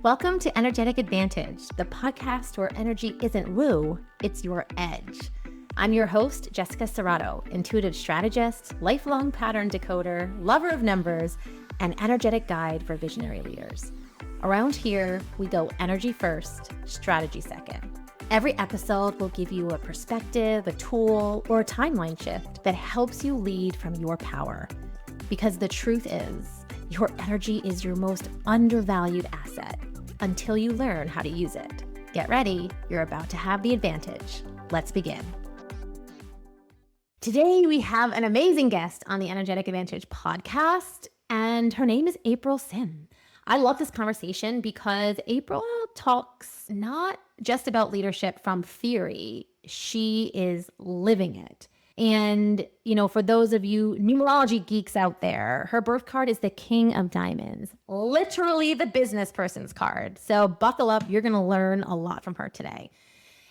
Welcome to Energetic Advantage, the podcast where energy isn't woo, it's your edge. I'm your host, Jessica Serrato, intuitive strategist, lifelong pattern decoder, lover of numbers, and energetic guide for visionary leaders. Around here, we go energy first, strategy second. Every episode will give you a perspective, a tool, or a timeline shift that helps you lead from your power. Because the truth is, your energy is your most undervalued asset until you learn how to use it. Get ready, you're about to have the advantage. Let's begin. Today, we have an amazing guest on the Energetic Advantage podcast, and her name is April Sim. I love this conversation because April talks not just about leadership from theory, she is living it. And, for those of you numerology geeks out there, her birth card is the King of Diamonds, literally the business person's card. So buckle up, you're going to learn a lot from her today.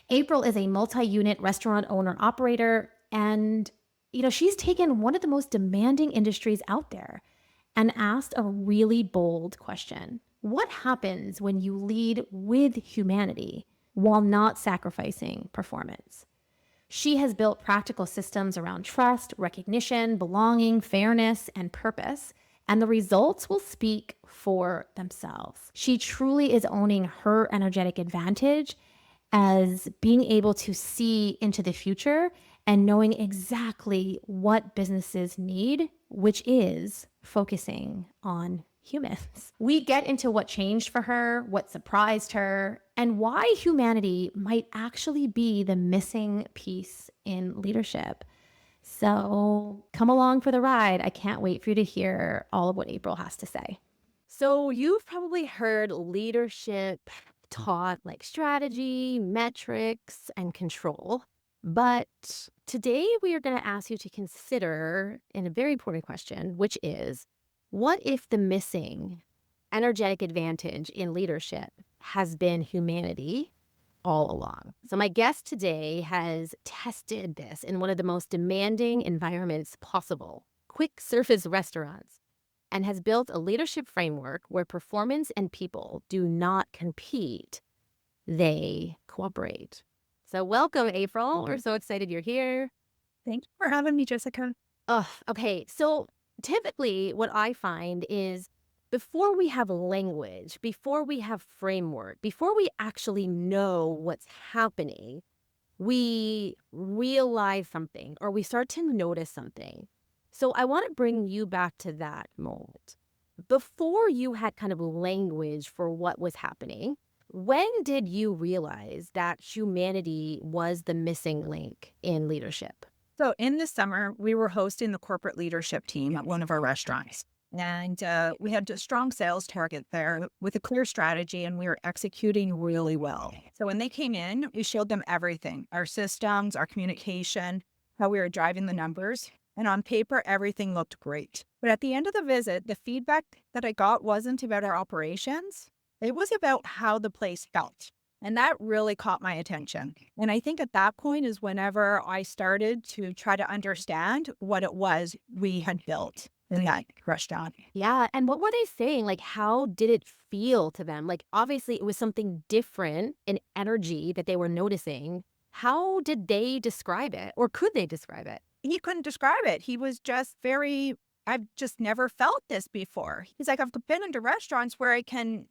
April is a multi-unit restaurant owner operator, and, she's taken one of the most demanding industries out there and asked a really bold question. What happens when you lead with humanity while not sacrificing performance? She has built practical systems around trust, recognition, belonging, fairness, and purpose, and the results will speak for themselves. She truly is owning her energetic advantage as being able to see into the future and knowing exactly what businesses need, which is focusing on humans. We get into what changed for her, what surprised her, and why humanity might actually be the missing piece in leadership. So come along for the ride. I can't wait for you to hear all of what April has to say. So you've probably heard leadership taught like strategy, metrics, and control. But today we are going to ask you to consider a very important question, which is, what if the missing energetic advantage in leadership has been humanity all along? So my guest today has tested this in one of the most demanding environments possible, quick service restaurants, and has built a leadership framework where performance and people do not compete, they cooperate. So welcome, April. We're so excited you're here. Thank you for having me, Jessica. Okay. So typically what I find is before we have language, before we have framework, before we actually know what's happening, we realize something or we start to notice something. So I want to bring you back to that moment. Before you had kind of language for what was happening, when did you realize that humanity was the missing link in leadership? So in the summer, we were hosting the corporate leadership team at one of our restaurants. And we had a strong sales target there with a clear strategy, and we were executing really well. So when they came in, we showed them everything, our systems, our communication, how we were driving the numbers. And on paper, everything looked great. But at the end of the visit, the feedback that I got wasn't about our operations. It was about how the place felt. And that really caught my attention. And I think at that point is whenever I started to try to understand what it was we had built in that restaurant. Yeah. And what were they saying? Like, how did it feel to them? Like, obviously, it was something different in energy that they were noticing. How did they describe it? Or could they describe it? He couldn't describe it. He was just I've just never felt this before. He's like, I've been into restaurants where I can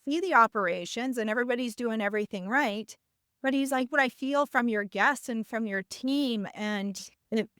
see the operations and everybody's doing everything right. But he's like, what I feel from your guests and from your team, and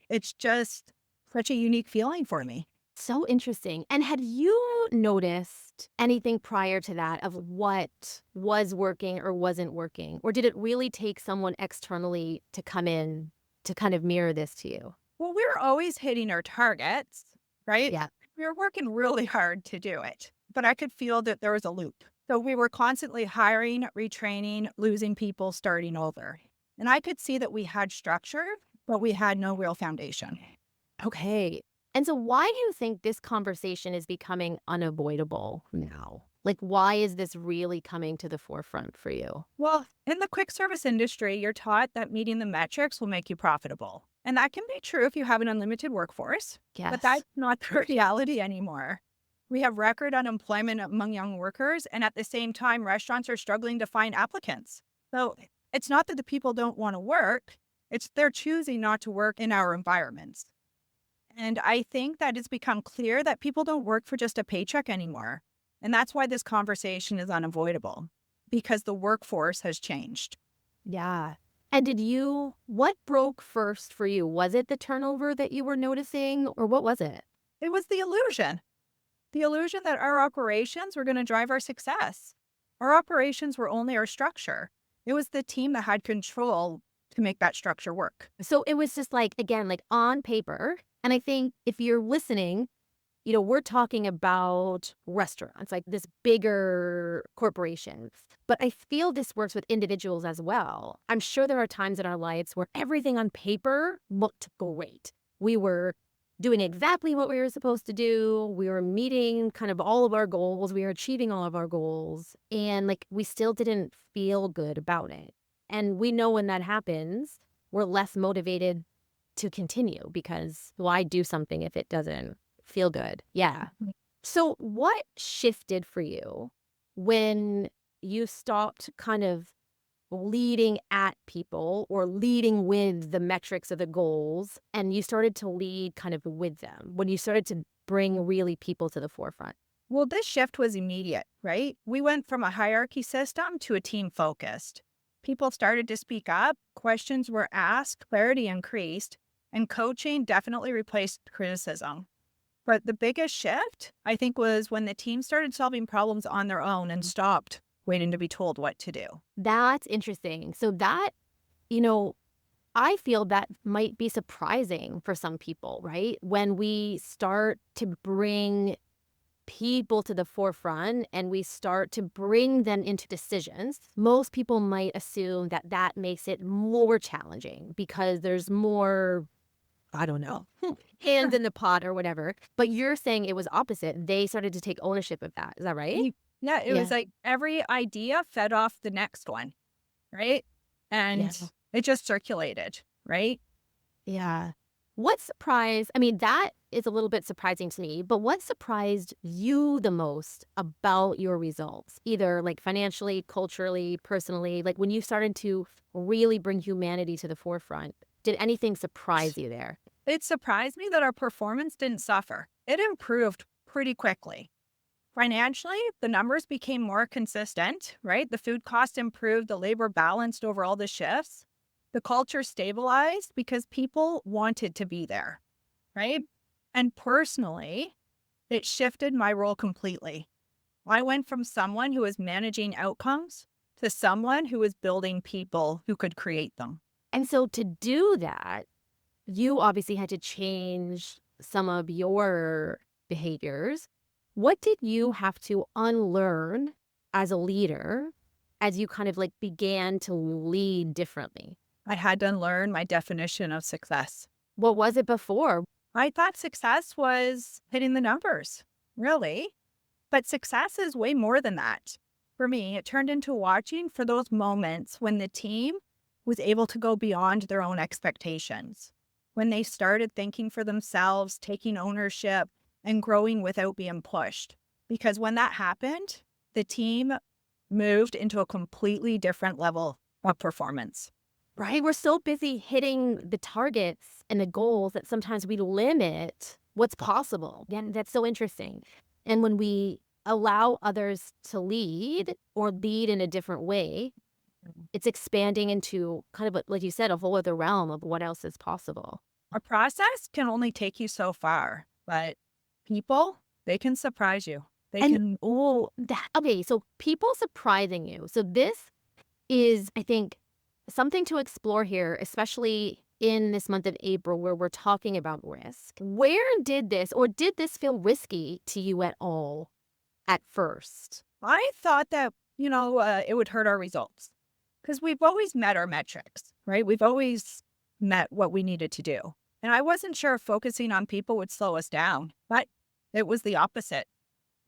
it's just such a unique feeling for me. So interesting. And had you noticed anything prior to that of what was working or wasn't working? Or did it really take someone externally to come in to kind of mirror this to you? Well, we were always hitting our targets, right? Yeah. We were working really hard to do it, but I could feel that there was a loop. So we were constantly hiring, retraining, losing people, starting over. And I could see that we had structure, but we had no real foundation. Okay. And so why do you think this conversation is becoming unavoidable now? Like, why is this really coming to the forefront for you? Well, in the quick service industry, you're taught that meeting the metrics will make you profitable. And that can be true if you have an unlimited workforce, Yes. but that's not the reality anymore. We have record unemployment among young workers, and at the same time, restaurants are struggling to find applicants. So it's not that the people don't want to work, it's they're choosing not to work in our environments. And I think that it's become clear that people don't work for just a paycheck anymore. And that's why this conversation is unavoidable, because the workforce has changed. Yeah. And what broke first for you? Was it the turnover that you were noticing, or what was it? It was the illusion that our operations were going to drive our success. Our operations were only our structure. It was the team that had control to make that structure work. So it was just like, again, like on paper. And I think if you're listening, we're talking about restaurants, like this bigger corporation. But I feel this works with individuals as well. I'm sure there are times in our lives where everything on paper looked great. We were doing exactly what we were supposed to do. We were meeting kind of all of our goals. We were achieving all of our goals. And like we still didn't feel good about it. And we know when that happens, we're less motivated to continue because why do something if it doesn't feel good? Yeah. So what shifted for you when you stopped kind of leading at people or leading with the metrics of the goals and you started to lead kind of with them, when you started to bring really people to the forefront? Well, this shift was immediate, right? We went from a hierarchy system to a team focused. People started to speak up, questions were asked, clarity increased, and coaching definitely replaced criticism. But the biggest shift, I think, was when the team started solving problems on their own and stopped waiting to be told what to do. That's interesting. So that, you know, I feel that might be surprising for some people, right? When we start to bring people to the forefront and we start to bring them into decisions, most people might assume that that makes it more challenging because there's more, I don't know, hands in the pot or whatever. But you're saying it was opposite. They started to take ownership of that. Is that right? Yeah, it was Yeah. like every idea fed off the next one, right? Yeah. And it just circulated, right? Yeah. What surprised, I mean, that is a little bit surprising to me, but what surprised you the most about your results, either like financially, culturally, personally, like when you started to really bring humanity to the forefront? Did anything surprise you there? It surprised me that our performance didn't suffer. It improved pretty quickly. Financially, the numbers became more consistent, right? The food cost improved, the labor balanced over all the shifts. The culture stabilized because people wanted to be there, right? And personally, it shifted my role completely. I went from someone who was managing outcomes to someone who was building people who could create them. And so to do that, you obviously had to change some of your behaviors. What did you have to unlearn as a leader as you kind of like began to lead differently? I had to unlearn my definition of success. What was it before? I thought success was hitting the numbers, really. But success is way more than that. For me, it turned into watching for those moments when the team was able to go beyond their own expectations, when they started thinking for themselves, taking ownership, and growing without being pushed. Because when that happened, the team moved into a completely different level of performance. Right? We're so busy hitting the targets and the goals that sometimes we limit what's possible. And that's so interesting. And when we allow others to lead or lead in a different way, it's expanding into kind of, like you said, a whole other realm of what else is possible. A process can only take you so far, but people, they can surprise you. They And can. okay, so people surprising you. So this is, I think, something to explore here, especially in this month of April where we're talking about risk. Where did this feel risky to you at all at first? I thought that, it would hurt our results because we've always met our metrics, right? We've always met what we needed to do. And I wasn't sure if focusing on people would slow us down, but it was the opposite.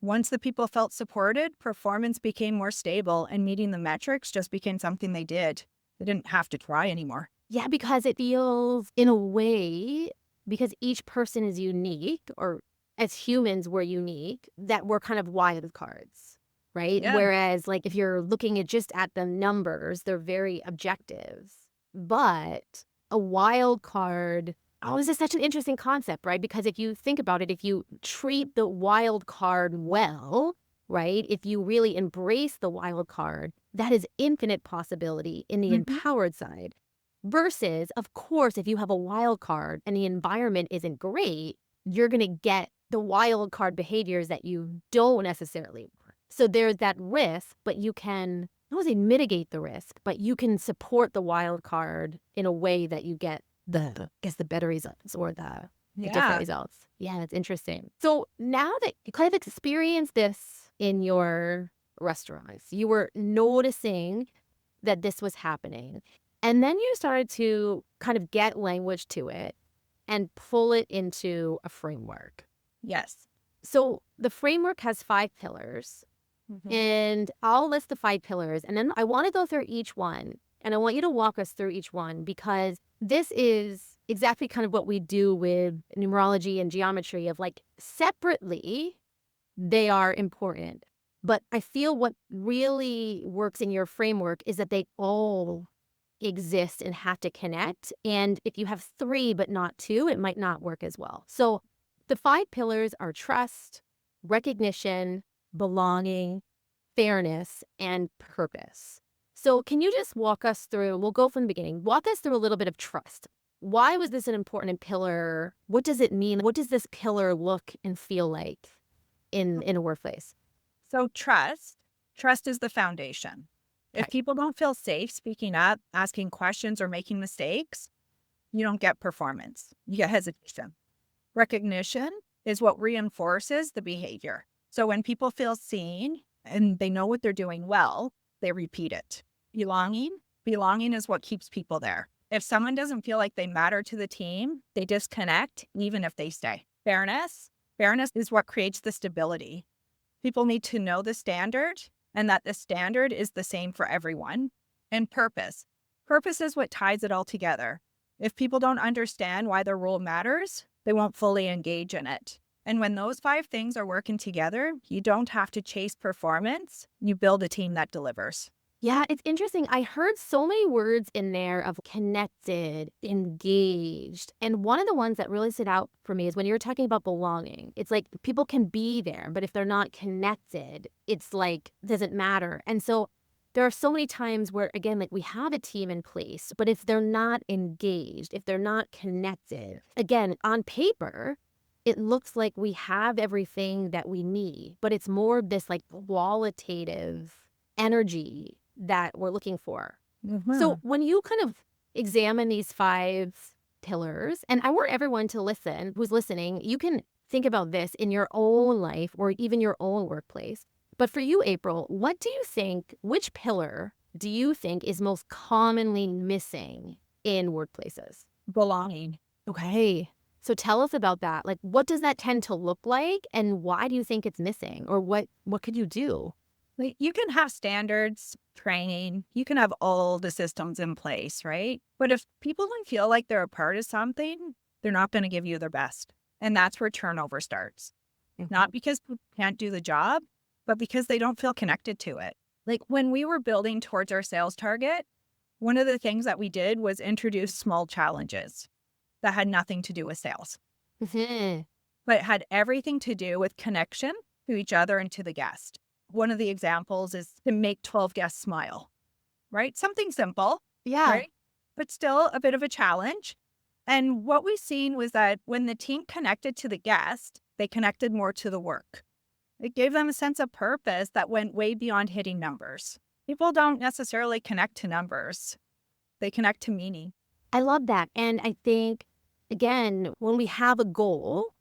Once the people felt supported, performance became more stable and meeting the metrics just became something they did. They didn't have to try anymore. Yeah, because it feels, in a way, because each person is unique, or as humans, we're unique, that we're kind of wild cards, right? Yeah. Whereas, like, if you're looking at just at the numbers, they're very objective. But a wild card, oh, this is such an interesting concept, right? Because if you think about it, if you treat the wild card well, right? If you really embrace the wild card, that is infinite possibility in the Mhm. empowered side. Versus, of course, if you have a wild card and the environment isn't great, you're going to get the wild card behaviors that you don't necessarily want. So there's that risk, but you can, I don't say mitigate the risk, but you can support the wild card in a way that you get I guess the better results or the different Yeah. results. Yeah, that's interesting. So now that you kind of experienced this in your restaurants, you were noticing that this was happening. And then you started to kind of get language to it and pull it into a framework. Yes. So the framework has 5 pillars, Mhm. and I'll list the 5 pillars, and then I want to go through each one, and I want you to walk us through each one because this is exactly kind of what we do with numerology and geometry of like separately, they are important. But I feel what really works in your framework is that they all exist and have to connect. And if you have 3 but not 2, it might not work as well. So the 5 pillars are trust, recognition, belonging, fairness, and purpose. So can you just walk us through, we'll go from the beginning, walk us through a little bit of trust. Why was this an important pillar? What does it mean? What does this pillar look and feel like in a workplace? So trust is the foundation. Okay. If people don't feel safe speaking up, asking questions, or making mistakes, you don't get performance. You get hesitation. Recognition is what reinforces the behavior. So when people feel seen and they know what they're doing well, they repeat it. Belonging is what keeps people there. If someone doesn't feel like they matter to the team, they disconnect even if they stay. Fairness is what creates the stability. People need to know the standard and that the standard is the same for everyone. And purpose is what ties it all together. If people don't understand why their role matters, they won't fully engage in it. And when those 5 things are working together, you don't have to chase performance. You build a team that delivers. Yeah, it's interesting. I heard so many words in there of connected, engaged. And one of the ones that really stood out for me is when you were talking about belonging. It's like people can be there, but if they're not connected, it's like doesn't matter. And so there are so many times where, again, like we have a team in place, but if they're not engaged, if they're not connected, again, on paper, it looks like we have everything that we need, but it's more of this like qualitative energy that we're looking for. So Mhm. when you kind of examine these 5 pillars, and I want everyone to listen, who's listening, you can think about this in your own life or even your own workplace. But for you, April, what do you think, which pillar do you think is most commonly missing in workplaces? Belonging. Okay. So tell us about that. Like, what does that tend to look like, and why do you think it's missing, or what could you do? Like, you can have standards, training, you can have all the systems in place, right? But if people don't feel like they're a part of something, they're not going to give you their best. And that's where turnover starts. Not because people can't do the job, but because they don't feel connected to it. Like when we were building towards our sales target, one of the things that we did was introduce small challenges that had nothing to do with sales, Mhm. but had everything to do with connection to each other and to the guest. One of the examples is to make 12 guests smile, right? Something simple, Yeah. right? But still a bit of a challenge. And what we've seen was that when the team connected to the guest, they connected more to the work. It gave them a sense of purpose that went way beyond hitting numbers. People don't necessarily connect to numbers, they connect to meaning. I love that. And I think, again, when we have a goal,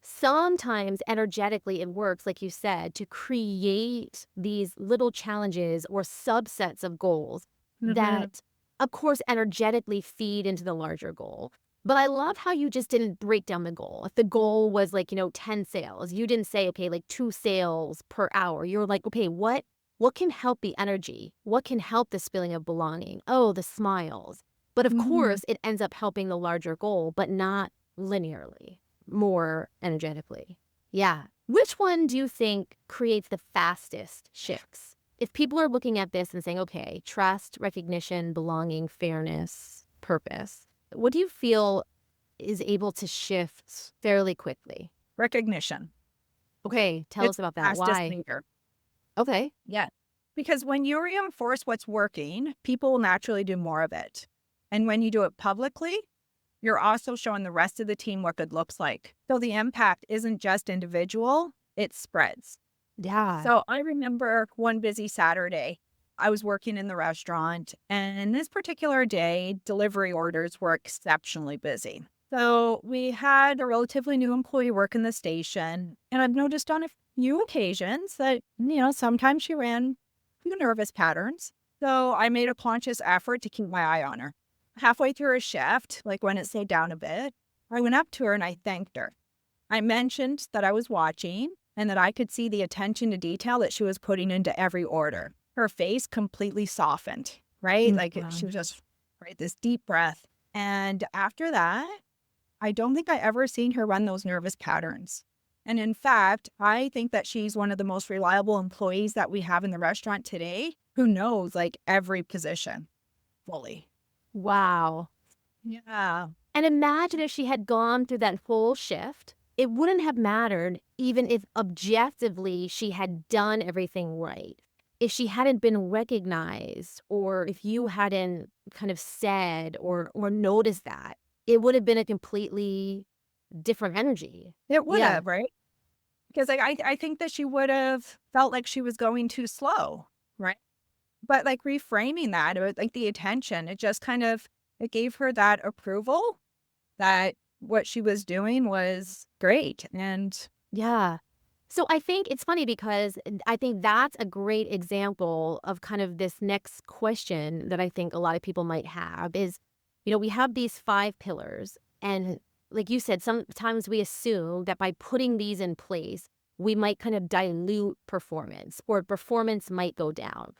sometimes energetically it works, like you said, to create these little challenges or subsets of goals Mhm. that, of course, energetically feed into the larger goal. But I love how you just didn't break down the goal. If the goal was like, 10 sales, you didn't say, okay, like 2 sales per hour. You're like, okay, what can help the energy? What can help this feeling of belonging? Oh, the smiles. But of Mhm. course, it ends up helping the larger goal, but not linearly, more energetically. Yeah. Which one do you think creates the fastest shifts? If people are looking at this and saying, okay, trust, recognition, belonging, fairness, purpose, what do you feel is able to shift fairly quickly? Recognition. Okay, tell It's us about the that. fastest Why? leader. Okay. Yeah. Because when you reinforce what's working, people will naturally do more of it. And when you do it publicly, you're also showing the rest of the team what good looks like. So the impact isn't just individual, it spreads. Yeah. So I remember one busy Saturday, I was working in the restaurant, and this particular day, delivery orders were exceptionally busy. So we had a relatively new employee work in the station, and I've noticed on a few occasions that, sometimes she ran few nervous patterns. So I made a conscious effort to keep my eye on her. Halfway through her shift, like when it slowed down a bit, I went up to her and I thanked her. I mentioned that I was watching and that I could see the attention to detail that she was putting into every order. Her face completely softened, right? She Wow. was just, right, this deep breath. And after that, I don't think I ever seen her run those nervous patterns. And in fact, I think that she's one of the most reliable employees that we have in the restaurant today who knows like every position fully. Wow. Yeah. And imagine if she had gone through that whole shift, it wouldn't have mattered even if objectively she had done everything right. If she hadn't been recognized or if you hadn't kind of said or noticed that, it would have been a completely different energy. It would Yeah. have, right? Because I think that she would have felt like she was going too slow, right? But like reframing that, like the attention, it just kind of it gave her that approval that what she was doing was great. And Yeah. So I think it's funny because I think that's a great example of kind of this next question that I think a lot of people might have is, we have these 5 pillars. And like you said, sometimes we assume that by putting these in place, we might kind of dilute performance or performance might go down.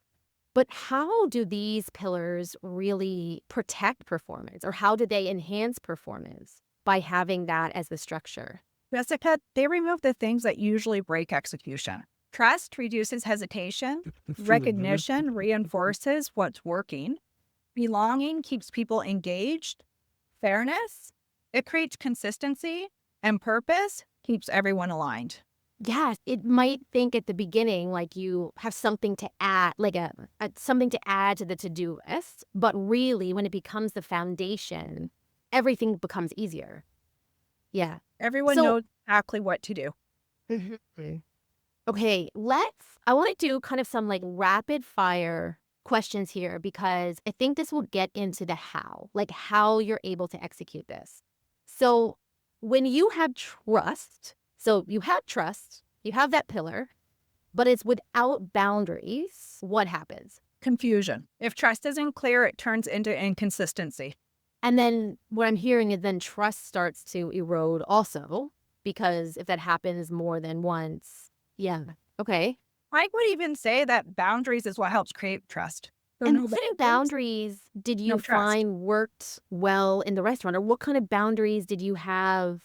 But how do these pillars really protect performance or how do they enhance performance by having that as the structure? Jessica, they remove the things that usually break execution. Trust reduces hesitation. Recognition reinforces what's working. Belonging keeps people engaged. Fairness, it creates consistency. And purpose keeps everyone aligned. Yes, it might think at the beginning like you have something to add, like something to add to the to-do list, but really when it becomes the foundation, everything becomes easier. Yeah. Everyone So, knows exactly what to do. Mhm. Okay, I want to do kind of some like rapid fire questions here because I think this will get into the how, like how you're able to execute this. So, when you have trust, you have that pillar, but it's without boundaries, what happens? Confusion. If trust isn't clear, it turns into inconsistency. And then what I'm hearing is then trust starts to erode also, because if that happens more than once, yeah. Okay. I would even say that boundaries is what helps create trust. So And no what kind of boundaries, boundaries did you no trust. find worked well in the restaurant? Or what kind of boundaries did you have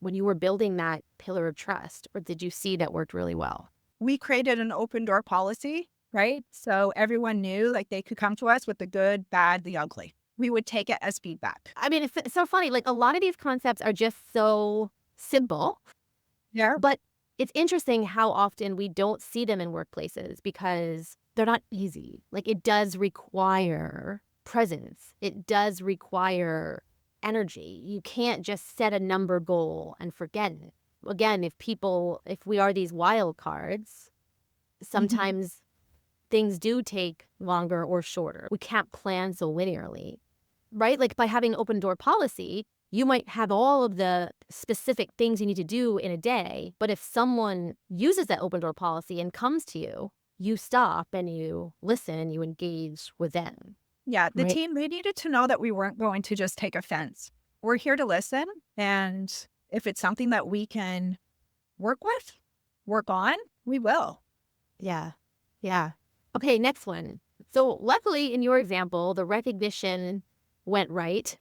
when you were building that pillar of trust? Or did you see that worked really well? We created an open door policy, right? So everyone knew like they could come to us with the good, bad, the ugly. We would take it as feedback. I mean, it's so funny. Like a lot of these concepts are just so simple, Yeah. but it's interesting how often we don't see them in workplaces because they're not easy. Like it does require presence. It does require energy. You can't just set a number goal and forget it. Again, if we are these wild cards, Mhm. sometimes things do take longer or shorter. We can't plan so linearly, right? Like by having open door policy, you might have all of the specific things you need to do in a day. But if someone uses that open door policy and comes to you, you stop and you listen, you engage with them, Yeah. The right? team, they needed to know that we weren't going to just take offense. We're here to listen. And if it's something that we can work with, work on, we will. Yeah. Yeah. Okay, next one. So luckily in your example, the recognition went right,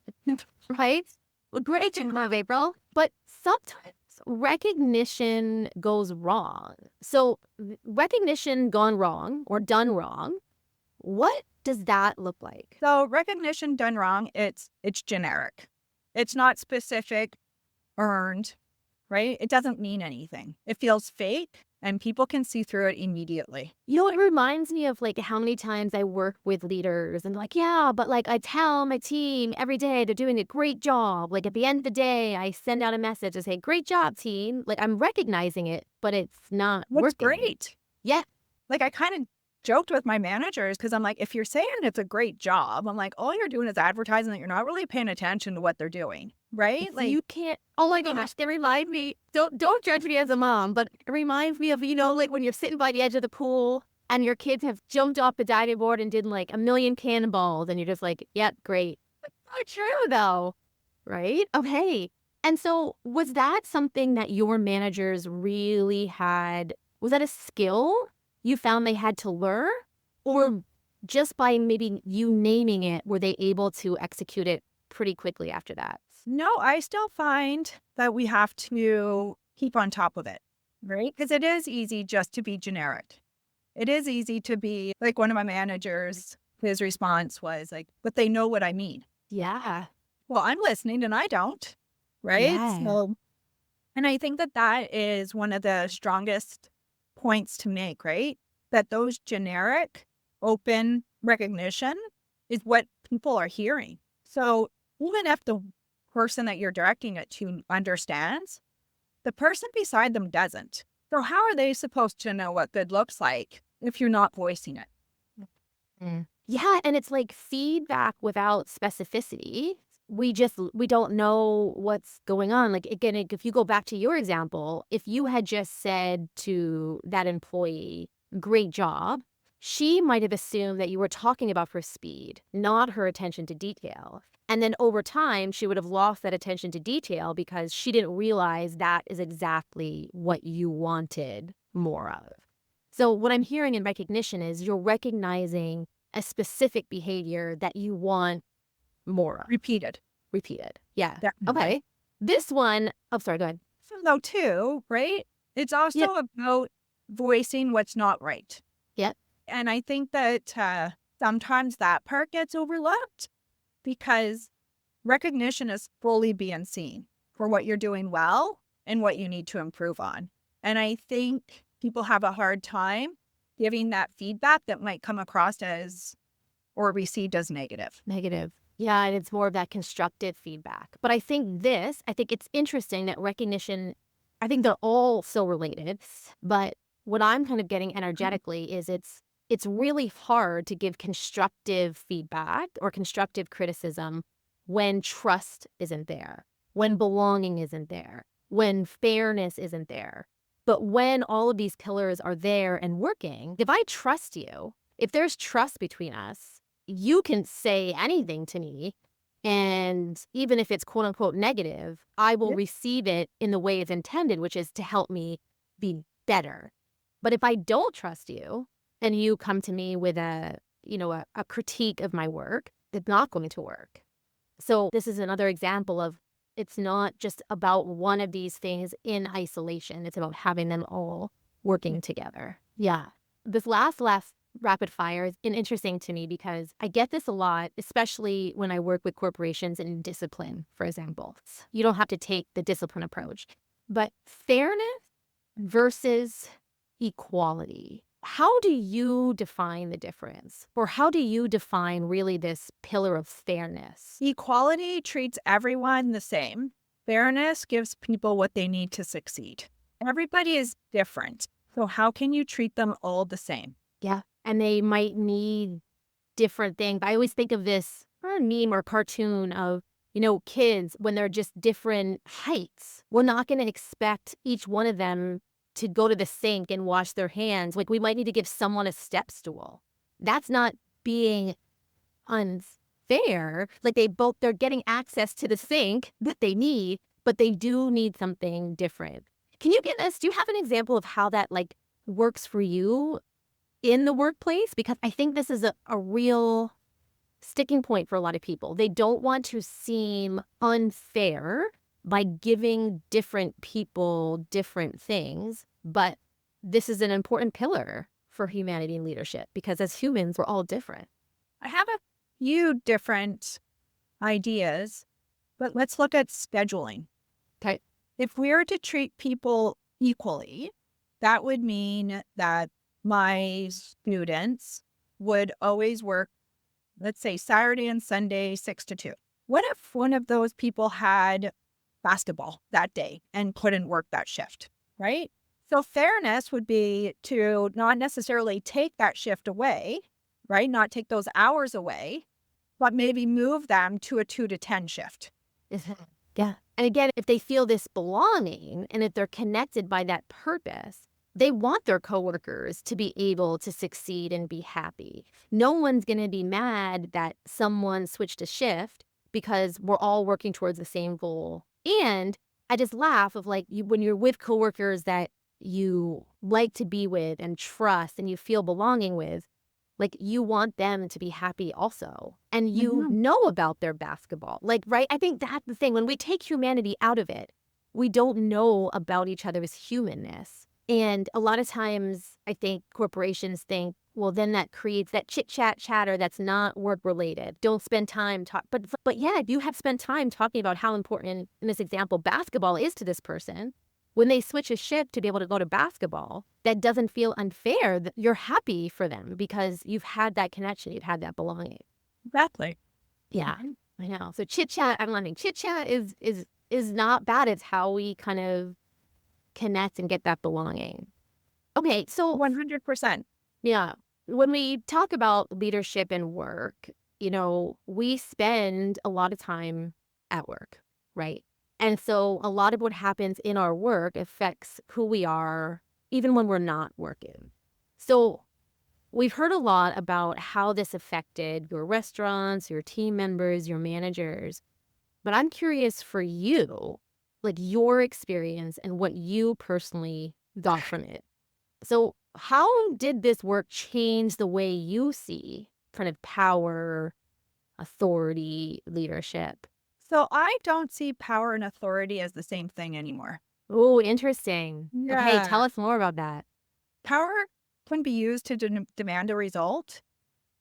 right? Well, great job, April. But sometimes recognition goes wrong. So recognition gone wrong or done wrong, what does that look like? So recognition done wrong, it's generic. It's not specific, earned, right? It doesn't mean anything. It feels fake and people can see through it immediately. You know, it reminds me of like how many times I work with leaders and like, yeah, but like I tell my team every day they're doing a great job. Like at the end of the day, I send out a message and say, great job, team. Like I'm recognizing it, but it's not What's working. great? Yeah. Like I kind of joked with my managers because I'm like, if you're saying it's a great job, I'm like, all you're doing is advertising that you're not really paying attention to what they're doing, right? If Like, you can't, oh my gosh, they remind me, don't judge me as a mom, but it reminds me of, you know, like when you're sitting by the edge of the pool and your kids have jumped off the diving board and did like a million cannonballs and you're just like, yep, great. Not true though, right? Okay. And so was that something that your managers really had, was that a skill you found they had to learn? Or just by maybe you naming it, were they able to execute it pretty quickly after that? no, I still find that we have to keep on top of it, right? Because it is easy just to be generic. It is easy to be like one of my managers, his response was like, but they know what I mean. Yeah. Well, I'm listening and I don't, right? Yeah. So, and I think that that is one of the strongest points to make, right? That those generic, open recognition is what people are hearing. So even if the person that you're directing it to understands, the person beside them doesn't. So how are they supposed to know what good looks like if you're not voicing it? Yeah, and it's like feedback without specificity. We don't know what's going on. Like again, if you go back to your example, if you had just said to that employee, "Great job," she might have assumed that you were talking about her speed, not her attention to detail. And then over time, she would have lost that attention to detail because she didn't realize that is exactly what you wanted more of. So what I'm hearing in recognition is you're recognizing a specific behavior that you want more of, Repeated. repeated. Yeah. Definitely. Okay. This one, oh, sorry, go ahead. So though too, right? It's Yep. also about voicing what's not right. Yep. And I think that sometimes that part gets overlooked because recognition is fully being seen for what you're doing well and what you need to improve on. And I think people have a hard time giving that feedback that might come across as or received as negative. Negative. Yeah, and it's more of that constructive feedback. But I think it's interesting that recognition, I think they're all so related. But what I'm kind of getting energetically is it's really hard to give constructive feedback or constructive criticism when trust isn't there, when belonging isn't there, when fairness isn't there. But when all of these pillars are there and working, if I trust you, if there's trust between us, you can say anything to me. And even if it's quote unquote negative, I will Yeah. receive it in the way it's intended, which is to help me be better. But if I don't trust you and you come to me with a critique of my work, it's not going to work. So this is another example of it's not just about one of these things in isolation. It's about having them all working together. Yeah. This last rapid fire is interesting to me because I get this a lot, especially when I work with corporations in discipline, for example. You don't have to take the discipline approach, but fairness versus equality. How do you define the difference? Or how do you define really this pillar of fairness? Equality treats everyone the same. Fairness gives people what they need to succeed. Everybody is different. So how can you treat them all the same? Yeah. And they might need different things. I always think of this meme or cartoon of, kids when they're just different heights. We're not going to expect each one of them to go to the sink and wash their hands. Like we might need to give someone a step stool. That's not being unfair. Like they're getting access to the sink that they need, but they do need something different. Can you get us? Do you have an example of how that like works for you in the workplace? Because I think this is a real sticking point for a lot of people. They don't want to seem unfair, by giving different people different things. But this is an important pillar for humanity and leadership because as humans, we're all different. I have a few different ideas, but let's look at scheduling. Okay. If we were to treat people equally, that would mean that my students would always work, let's say Saturday and Sunday, 6 to 2. What if one of those people had basketball that day and couldn't work that shift, right? So fairness would be to not necessarily take that shift away, right? Not take those hours away, but maybe move them to a 2 to 10 shift. Yeah. And again, if they feel this belonging and if they're connected by that purpose, they want their coworkers to be able to succeed and be happy. No one's going to be mad that someone switched a shift because we're all working towards the same goal. And I just laugh of like when you're with coworkers that you like to be with and trust and you feel belonging with, like you want them to be happy also. And you know about their basketball. Like, right? I think that's the thing. When we take humanity out of it, we don't know about each other's humanness. And a lot of times I think corporations think, well, then that creates that chit chat chatter that's not work related. Don't spend time talk. But yeah, you have spent time talking about how important, in this example, basketball is to this person. When they switch a shift to be able to go to basketball, that doesn't feel unfair. That you're happy for them because you've had that connection, you've had that belonging. Exactly. Yeah, I know. So chit chat, I'm learning chit chat is not bad. It's how we kind of connect and get that belonging. Okay, so 100%. yeah, when we talk about leadership and work, we spend a lot of time at work, right? And so a lot of what happens in our work affects who we are, even when we're not working. So we've heard a lot about how this affected your restaurants, your team members, your managers. But I'm curious for you, like your experience and what you personally got from it. So how did this work change the way you see kind of power, authority, leadership? So I don't see power and authority as the same thing anymore. Oh, interesting. Okay, tell Yeah. us more about that. Power can be used to demand a result.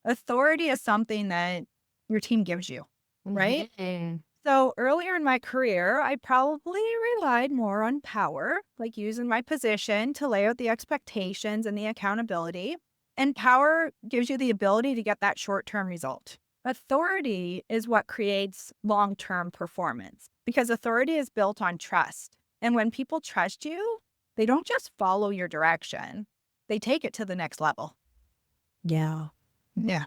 Authority is something that your team gives you, right? Mhm. So earlier in my career, I probably relied more on power, like using my position to lay out the expectations and the accountability. And power gives you the ability to get that short-term result. Authority is what creates long-term performance because authority is built on trust. And when people trust you, they don't just follow your direction, they take it to the next level. Yeah. Yeah.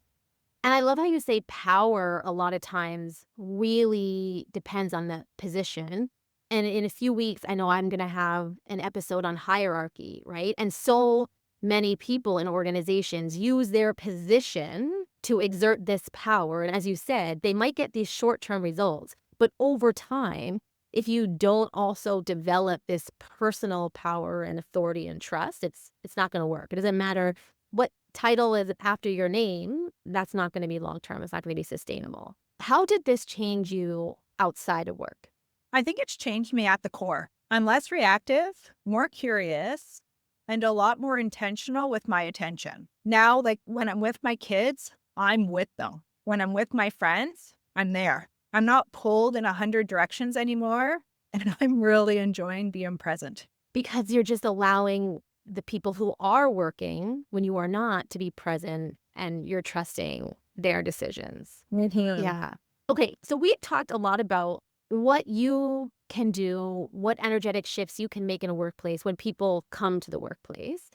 And I love how you say power a lot of times really depends on the position. And in a few weeks, I know I'm going to have an episode on hierarchy, right? And so many people in organizations use their position to exert this power. And as you said, they might get these short-term results, but over time, if you don't also develop this personal power and authority and trust, it's not going to work. It doesn't matter what title is after your name, that's not going to be long term. It's not going to be sustainable. How did this change you outside of work? I think it's changed me at the core. I'm less reactive, more curious, and a lot more intentional with my attention. Now, like when I'm with my kids, I'm with them. When I'm with my friends, I'm there. I'm not pulled in 100 directions anymore, and I'm really enjoying being present. Because you're just allowing the people who are working when you are not to be present and you're trusting their decisions. Yeah. Okay. So we talked a lot about what you can do, what energetic shifts you can make in a workplace when people come to the workplace.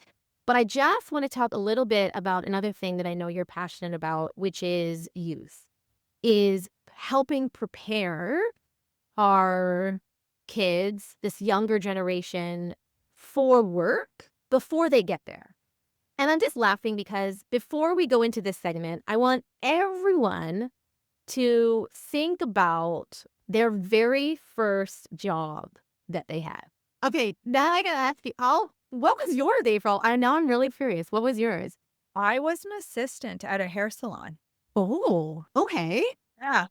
But I just want to talk a little bit about another thing that I know you're passionate about, which is youth, is helping prepare our kids, this younger generation, for work before they get there. And I'm just laughing because before we go into this segment, I want everyone to think about their very first job that they had. Okay, now I gotta ask you, what was yours, April? Now I'm really curious. What was yours? I was an assistant at a hair salon. Oh, okay. Yeah.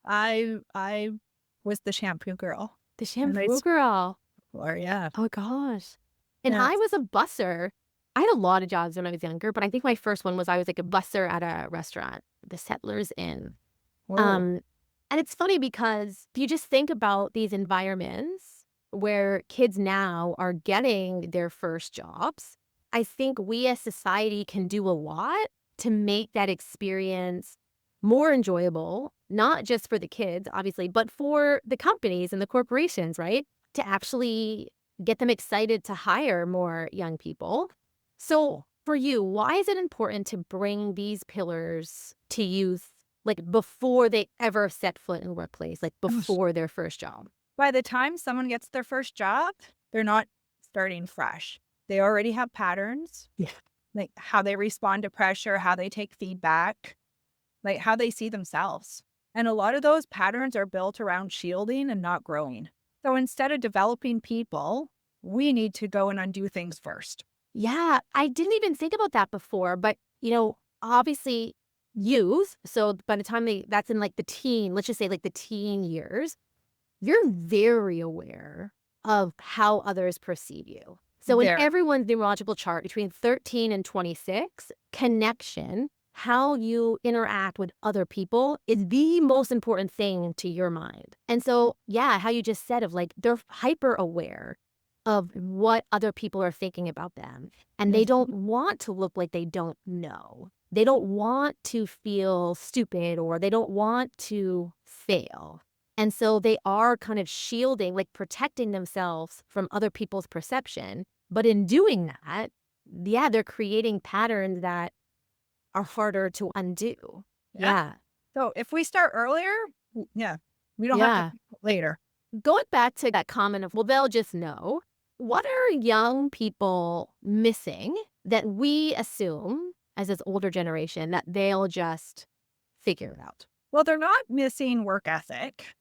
I was the shampoo girl. The And they shampoo girl. or yeah. Oh gosh. And Yeah. I was a busser. I had a lot of jobs when I was younger, but I think my first one was I was like a busser at a restaurant, the Settlers Inn. Whoa. Um, and it's funny because if you just think about these environments where kids now are getting their first jobs, I think we as society can do a lot to make that experience more enjoyable, not just for the kids, obviously, but for the companies and the corporations, right? To actually get them excited to hire more young people. So, for you, why is it important to bring these pillars to youth like, before they ever set foot in a workplace, like, before their first job? By the time someone gets their first job, they're not starting fresh. They already have patterns, Yeah. like how they respond to pressure, how they take feedback, like how they see themselves. And a lot of those patterns are built around shielding and not growing. So instead of developing people, we need to go and undo things first. Yeah, I didn't even think about that before, but, obviously youth, so by the time that's in, like, the teen let's just say, like, the teen years, you're very aware of how others perceive you. So in There. everyone's neurological chart between 13 and 26, connection, how you interact with other people is the most important thing to your mind. And so, yeah, how you just said of like they're hyper aware of what other people are thinking about them. And they don't want to look like they don't know. They don't want to feel stupid or they don't want to fail. And so they are kind of shielding, like protecting themselves from other people's perception. But in doing that, yeah, they're creating patterns that are harder to undo. Yeah. Yeah. So if we start earlier, yeah, we don't have to Yeah. later. Going back to that comment of, well, they'll just know. What are young people missing that we assume as this older generation that they'll just figure it out? Well, they're not missing work ethic.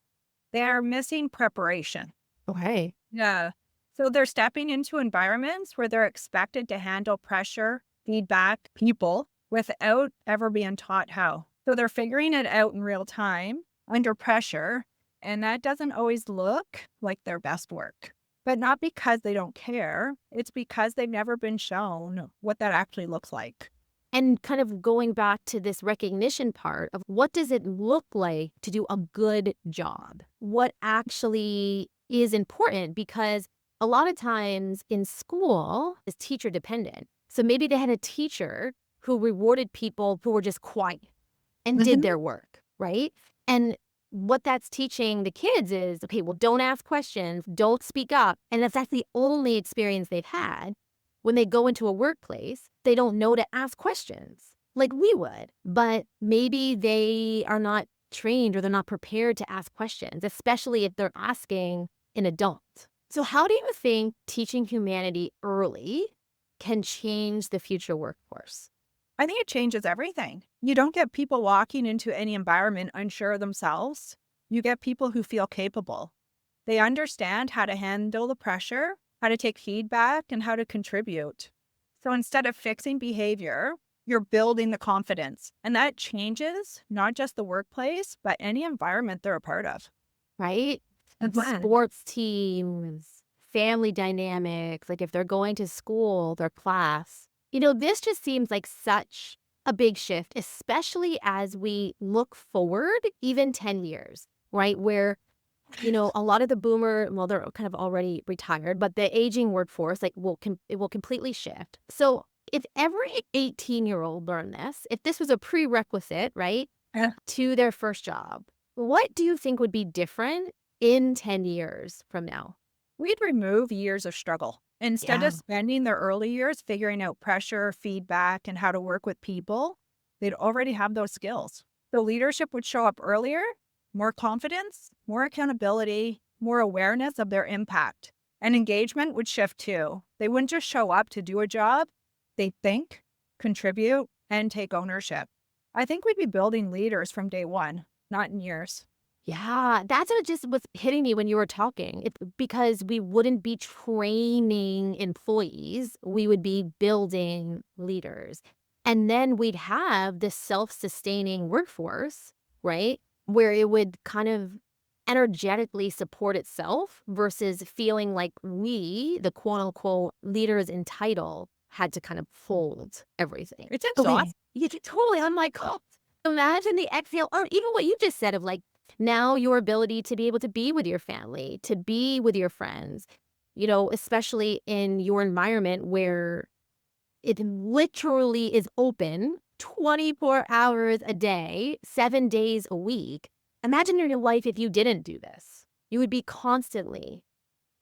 They're missing preparation. Okay. Yeah. So they're stepping into environments where they're expected to handle pressure, feedback, people without ever being taught how. So they're figuring it out in real time under pressure. And that doesn't always look like their best work. But not because they don't care. It's because they've never been shown what that actually looks like. And kind of going back to this recognition part of what does it look like to do a good job? What actually is important? Because a lot of times in school is teacher dependent. So maybe they had a teacher who rewarded people who were just quiet and did Mhm. their work, right? And what that's teaching the kids is, okay, well, don't ask questions, don't speak up. And if that's the only experience they've had, when they go into a workplace, they don't know to ask questions like we would. But maybe they are not trained or they're not prepared to ask questions, especially if they're asking an adult. So, how do you think teaching humanity early can change the future workforce? I think it changes everything. You don't get people walking into any environment unsure of themselves. You get people who feel capable. They understand how to handle the pressure, how to take feedback, and how to contribute. So instead of fixing behavior, you're building the confidence. And that changes not just the workplace, but any environment they're a part of. Right? When? Sports teams, family dynamics, like if they're going to school, their class. This just seems like such a big shift, especially as we look forward even 10 years, right? Where, a lot of the well, they're kind of already retired, but the aging workforce, like, it will completely shift. So if every 18-year-old learned this, if this was a prerequisite, right, Yeah. to their first job, what do you think would be different in 10 years from now? We'd remove years of struggle. Instead Yeah. of spending their early years figuring out pressure, feedback, and how to work with people, they'd already have those skills. So leadership would show up earlier, more confidence, more accountability, more awareness of their impact. And engagement would shift too. They wouldn't just show up to do a job, they'd think, contribute, and take ownership. I think we'd be building leaders from day one, not in years. Yeah, that's what just was hitting me when you were talking. It's because we wouldn't be training employees, we would be building leaders. And then we'd have this self-sustaining workforce, right? Where it would kind of energetically support itself versus feeling like we, the quote unquote leaders in title, had to kind of hold everything. It's Okay. exhausting. Yeah, totally. I'm like, oh, imagine the exhale, or even what you just said of like now your ability to be able to be with your family, to be with your friends, especially in your environment where it literally is open 24 hours a day, 7 days a week. Imagine your life if you didn't do this. You would be constantly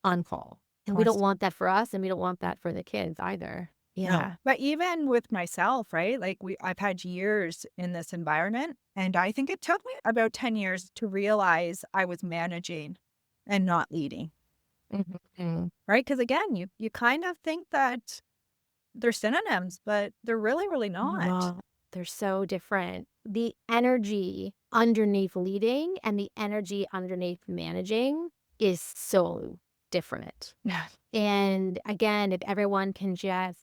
on call. And we don't want that for us, and we don't want that for the kids either. No. Yeah. But even with myself, right? Like I've had years in this environment, and I think it took me about 10 years to realize I was managing and not leading, Mhm. right? Because again, you kind of think that they're synonyms, but they're really, really not. Wow. They're so different. The energy underneath leading and the energy underneath managing is so different. Yeah. And again, if everyone can just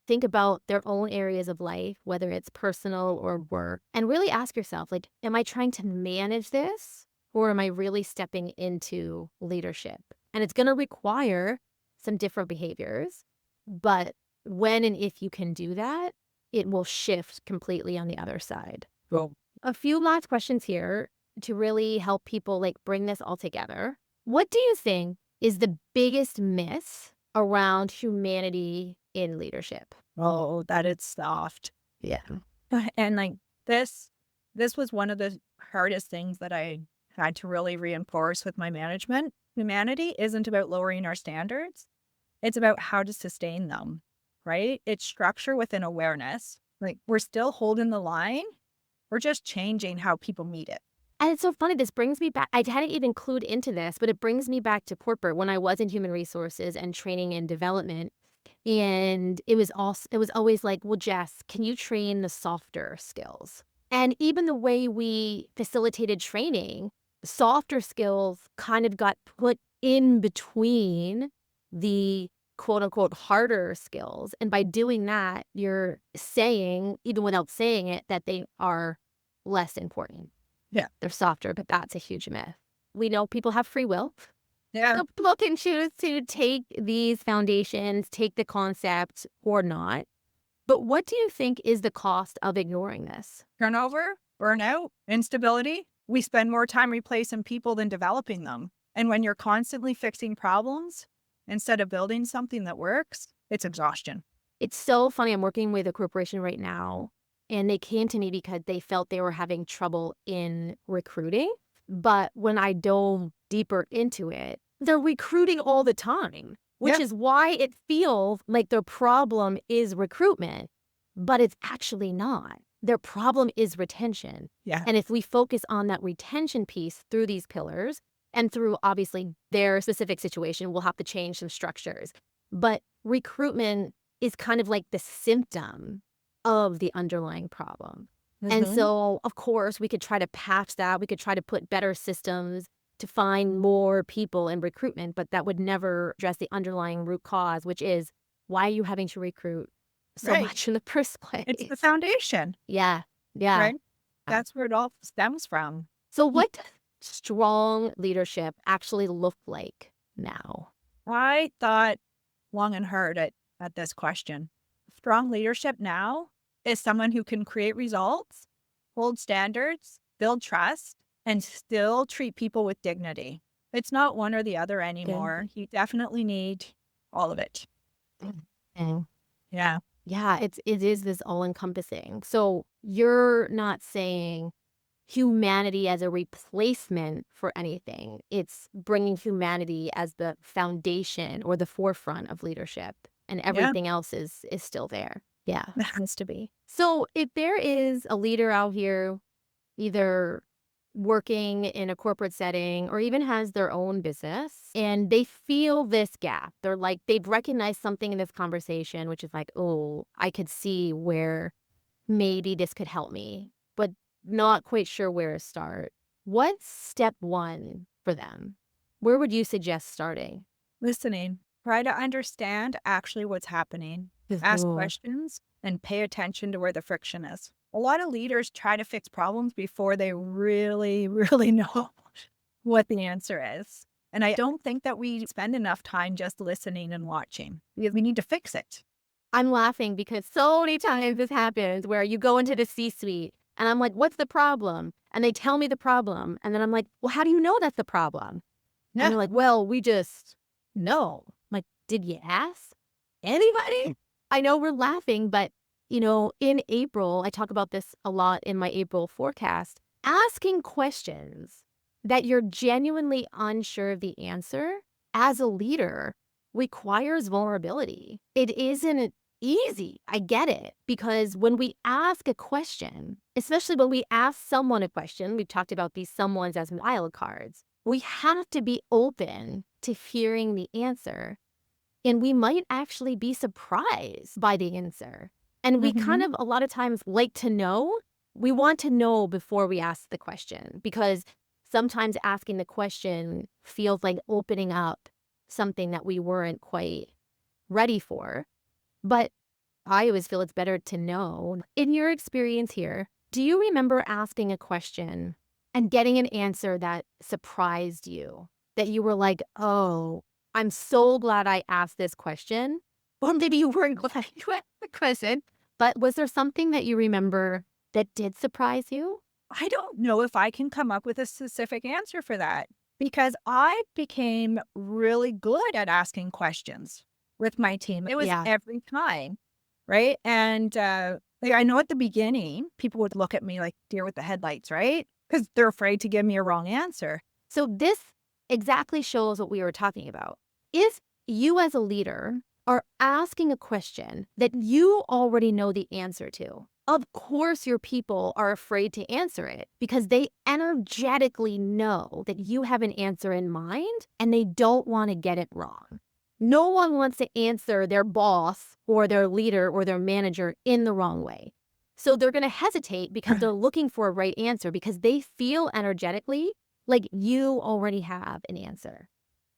think about their own areas of life, whether it's personal or work, and really ask yourself, like, am I trying to manage this or am I really stepping into leadership? And it's going to require some different behaviors. But when and if you can do that, it will shift completely on the other side. Well, A few last questions here to really help people like bring this all together. What do you think is the biggest myth around humanity in leadership? oh, that it's soft. Yeah. And like this, this was one of the hardest things that I had to really reinforce with my management. Humanity isn't about lowering our standards. It's about how to sustain them, right? It's structure within awareness. Like we're still holding the line. We're just changing how people meet it. And it's so funny. This brings me back. I hadn't even clued into this, but it brings me back to corporate when I was in human resources and training and development. And it was always like, well, Jess, can you train the softer skills? And even the way we facilitated training, softer skills kind of got put in between the quote unquote harder skills. And by doing that, you're saying, even without saying it, that they are less important. Yeah. They're softer, but that's a huge myth. We know people have free will. Yeah. So people can choose to take these foundations, take the concept or not. But what do you think is the cost of ignoring this? Turnover, burnout, instability. We spend more time replacing people than developing them. And when you're constantly fixing problems instead of building something that works, it's exhaustion. It's so funny. I'm working with a corporation right now, and they came to me because they felt they were having trouble in recruiting. But when I dove deeper into it, they're recruiting all the time, which Yeah. is why it feels like their problem is recruitment, but it's actually not. Their problem is retention. Yeah. And if we focus on that retention piece through these pillars and through obviously their specific situation, we'll have to change some structures. But recruitment is kind of like the symptom of the underlying problem. And so, of course, we could try to patch that. We could try to put better systems to find more people in recruitment, but that would never address the underlying root cause, which is why are you having to recruit so Right. much in the first place? It's the foundation, Yeah. Yeah. right? That's where it all stems from. So what does strong leadership actually look like now? I thought long and hard at this question. Strong leadership now is someone who can create results, hold standards, build trust, and still treat people with dignity. It's not one or the other anymore. You definitely need all of it. Mm. Yeah. Yeah, it is this all-encompassing. So you're not saying humanity as a replacement for anything. It's bringing humanity as the foundation or the forefront of leadership, and Yeah. everything else is still there. Yeah, it has to be. So if there is a leader out here, either working in a corporate setting or even has their own business and they feel this gap, they're like, they've recognized something in this conversation, which is like, oh, I could see where maybe this could help me, but not quite sure where to start. What's step one for them? Where would you suggest starting? Listening. Try to understand actually what's happening. Ask Ooh. questions and pay attention to where the friction is. A lot of leaders try to fix problems before they really, really know what the answer is. And I don't think that we spend enough time just listening and watching because we need to fix it. I'm laughing because so many times this happens where you go into the C-suite and I'm like, what's the problem? And they tell me the problem. And then I'm like, well, how do you know that's the problem? And Yeah. they're like, well, we just know. I'm like, did you ask anybody? I know we're laughing, but in April, I talk about this a lot in my April forecast, asking questions that you're genuinely unsure of the answer as a leader requires vulnerability. It isn't easy. I get it. Because when we ask a question, especially when we ask someone a question, we've talked about these someones as wild cards, we have to be open to hearing the answer. And we might actually be surprised by the answer. And we kind Mhm. of, a lot of times, like to know. We want to know before we ask the question because sometimes asking the question feels like opening up something that we weren't quite ready for. But I always feel it's better to know. In your experience here, do you remember asking a question and getting an answer that surprised you? That you were like, oh, I'm so glad I asked this question. Or maybe you weren't glad you asked the question. But was there something that you remember that did surprise you? I don't know if I can come up with a specific answer for that because I became really good at asking questions with my team. It was Yeah. every time, right? And like I know at the beginning, people would look at me like deer with the headlights, right? Because they're afraid to give me a wrong answer. So this exactly shows what we were talking about. If you as a leader are asking a question that you already know the answer to, of course your people are afraid to answer it because they energetically know that you have an answer in mind and they don't want to get it wrong. No one wants to answer their boss or their leader or their manager in the wrong way. So they're going to hesitate because they're looking for a right answer because they feel energetically like you already have an answer.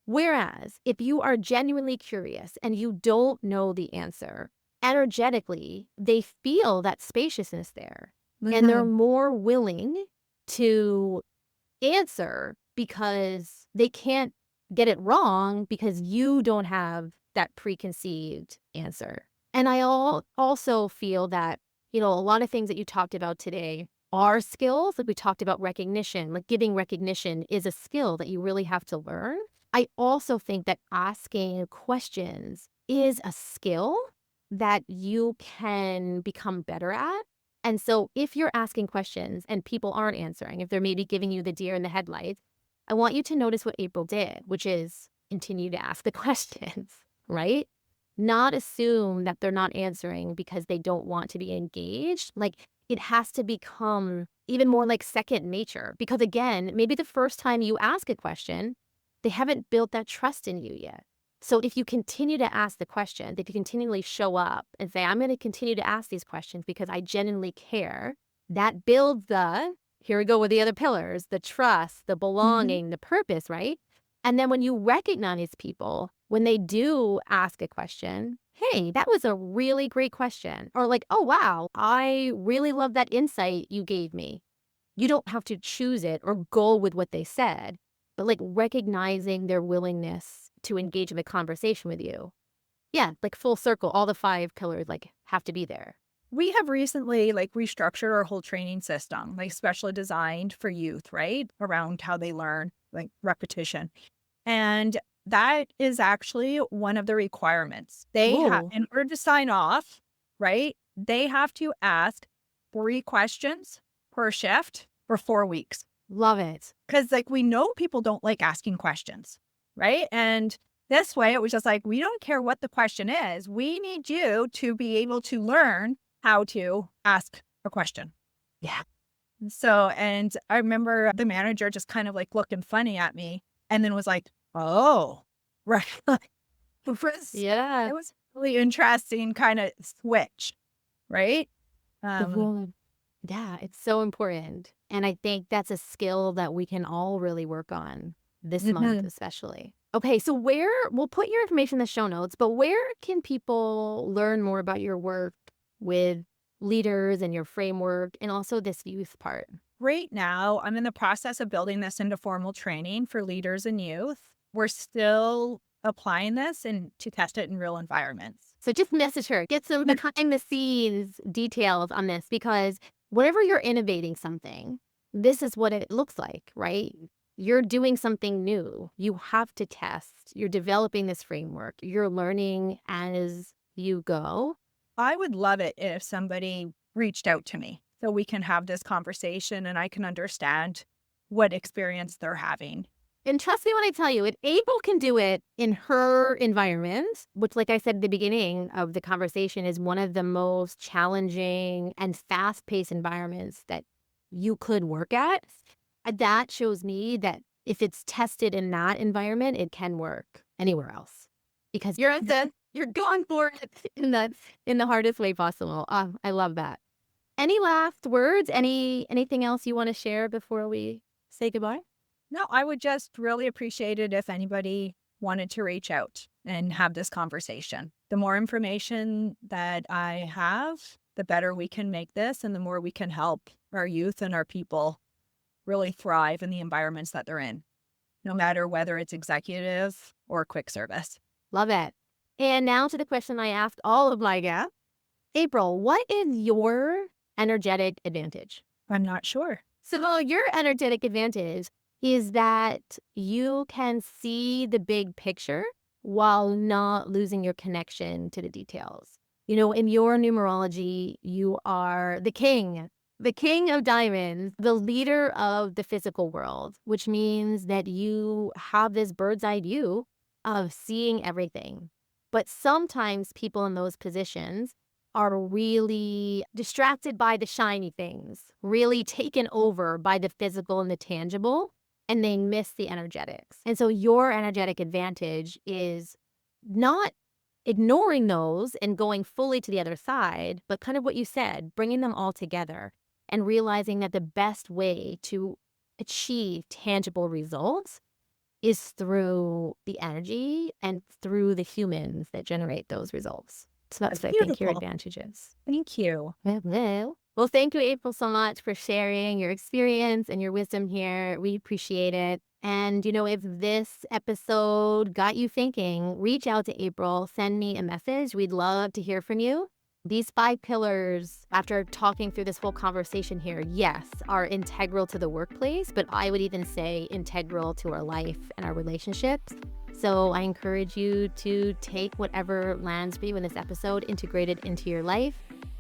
Whereas if you are genuinely curious and you don't know the answer, energetically, they feel that spaciousness there and they're Mhm. more willing to answer because they can't get it wrong because you don't have that preconceived answer. And I also feel that, a lot of things that you talked about today are skills. Like we talked about recognition, like giving recognition is a skill that you really have to learn. I also think that asking questions is a skill that you can become better at. And so if you're asking questions and people aren't answering, if they're maybe giving you the deer in the headlights, I want you to notice what April did, which is continue to ask the questions, right? Not assume that they're not answering because they don't want to be engaged. Like it has to become even more like second nature. Because again, maybe the first time you ask a question, they haven't built that trust in you yet. So if you continue to ask the question, if you continually show up and say, I'm going to continue to ask these questions because I genuinely care, that builds here we go with the other pillars, the trust, the Mhm. belonging, the purpose, right? And then when you recognize people, when they do ask a question, hey, that was a really great question. Or like, oh, wow, I really love that insight you gave me. You don't have to choose it or go with what they said, but like recognizing their willingness to engage in a conversation with you. Yeah, like full circle, all the 5 pillars like have to be there. We have recently like restructured our whole training system, like specially designed for youth, right? Around how they learn, like repetition. And that is actually one of the requirements. They have, Ooh, in order to sign off, right? They have to ask 3 questions per shift for 4 weeks. love it. Cause like we know people don't like asking questions, right? And this way it was just like, we don't care what the question is. We need you to be able to learn how to ask a question. Yeah. So, and I remember the manager just kind of like looking funny at me and then was like, oh, right. Yeah. It was really interesting kind of switch, right? The Um, role. Yeah, it's so important. And I think that's a skill that we can all really work on this month, mhm. especially. Okay, so we'll put your information in the show notes, but where can people learn more about your work with leaders and your framework and also this youth part? Right now, I'm in the process of building this into formal training for leaders and youth. We're still applying this and to test it in real environments. So just message her, get some behind the scenes details on this because whenever you're innovating something, this is what it looks like, right? You're doing something new. You have to test. You're developing this framework. You're learning as you go. I would love it if somebody reached out to me so we can have this conversation and I can understand what experience they're having. And trust me when I tell you, if April can do it in her environment, which, like I said at the beginning of the conversation, is one of the most challenging and fast paced environments that you could work at, that shows me that if it's tested in that environment, it can work anywhere else because you're going for it in the hardest way possible. I love that. Any last words? Anything else you want to share before we say goodbye? No, I would just really appreciate it if anybody wanted to reach out and have this conversation. The more information that I have, the better we can make this and the more we can help our youth and our people really thrive in the environments that they're in, no matter whether it's executive or quick service. Love it. And now to the question I asked all of my guests. April, what is your energetic advantage? I'm not sure. So your energetic advantage is that you can see the big picture while not losing your connection to the details. You know, in your numerology, you are the king of diamonds, the leader of the physical world, which means that you have this bird's eye view of seeing everything. But sometimes people in those positions are really distracted by the shiny things, really taken over by the physical and the tangible, and they miss the energetics. And so your energetic advantage is not ignoring those and going fully to the other side, but kind of what you said, bringing them all together and realizing that the best way to achieve tangible results is through the energy and through the humans that generate those results. So that's what I think your advantage is. Thank you. Well, thank you, April, so much for sharing your experience and your wisdom here. We appreciate it. And, you know, if this episode got you thinking, reach out to April, send me a message. We'd love to hear from you. These 5 pillars, after talking through this whole conversation here, yes, are integral to the workplace, but I would even say integral to our life and our relationships. So I encourage you to take whatever lands for you in this episode, integrate it into your life,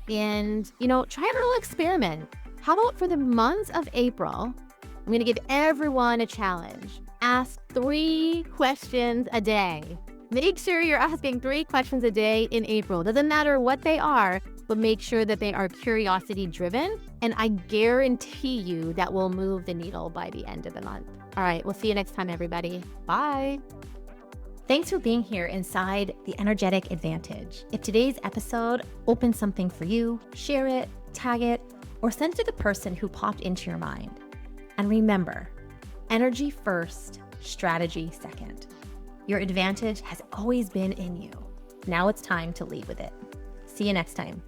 and, you know, try a little experiment. How about for the month of April, I'm going to give everyone a challenge. Ask 3 questions a day. Make sure you're asking 3 questions a day in April. Doesn't matter what they are, but make sure that they are curiosity driven. And I guarantee you that will move the needle by the end of the month. All right, we'll see you next time, everybody. Bye. Thanks for being here inside the Energetic Advantage. If today's episode opened something for you, share it, tag it, or send it to the person who popped into your mind. And remember, energy first, strategy second. Your advantage has always been in you. Now it's time to lead with it. See you next time.